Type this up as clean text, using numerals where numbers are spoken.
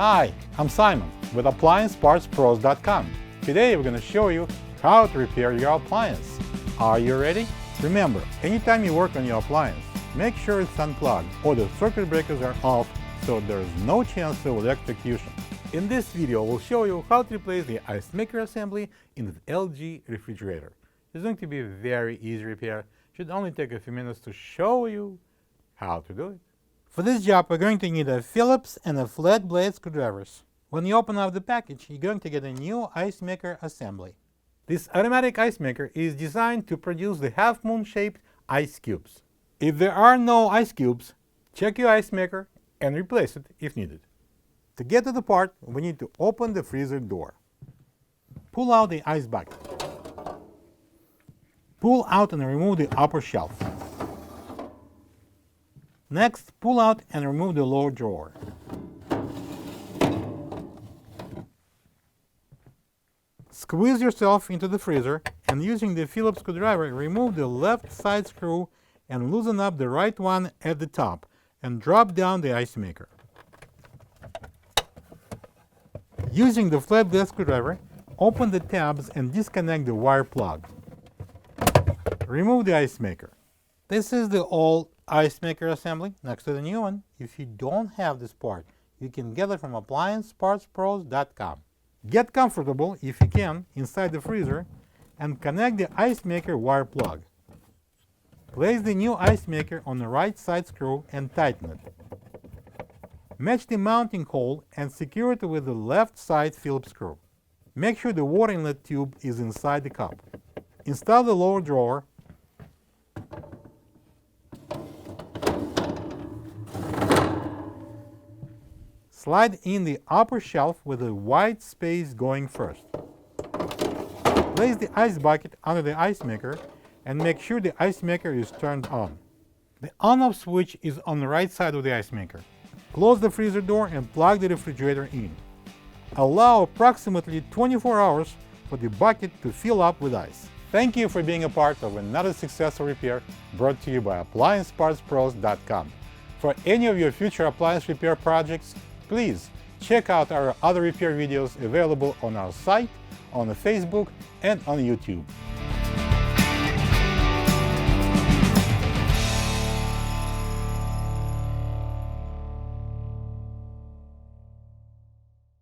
Hi, I'm Simon with AppliancePartsPros.com. Today we're going to show you how to repair your appliance. Are you ready? Remember, anytime you work on your appliance, make sure it's unplugged or the circuit breakers are off so there is no chance of electrocution. In this video, we'll show you how to replace the Icemaker assembly in the LG refrigerator. It's going to be a very easy repair. It should only take a few minutes to show you how to do it. For this job, we're going to need a Phillips and a flat blade screwdrivers. When you open up the package, you're going to get a new Icemaker assembly. This automatic ice maker is designed to produce the half-moon shaped ice cubes. If there are no ice cubes, check your ice maker and replace it if needed. To get to the part, we need to open the freezer door. Pull out the ice bucket. Pull out and remove the upper shelf. Next, pull out and remove the lower drawer. Squeeze yourself into the freezer and using the Phillips screwdriver, remove the left side screw and loosen up the right one at the top and drop down the ice maker. Using the flat blade screwdriver, open the tabs and disconnect the wire plug. Remove the ice maker. This is the old Icemaker assembly next to the new one. If you don't have this part, you can get it from AppliancePartsPros.com. Get comfortable, if you can, inside the freezer and connect the ice maker wire plug. Place the new ice maker on the right side screw and tighten it. Match the mounting hole and secure it with the left side Phillips screw. Make sure the water inlet tube is inside the cup. Install the lower drawer. Slide in the upper shelf with a white space going first. Place the ice bucket under the ice maker and make sure the ice maker is turned on. The on-off switch is on the right side of the ice maker. Close the freezer door and plug the refrigerator in. Allow approximately 24 hours for the bucket to fill up with ice. Thank you for being a part of another successful repair brought to you by AppliancePartsPros.com. For any of your future appliance repair projects, please check out our other repair videos available on our site, on Facebook, and on YouTube.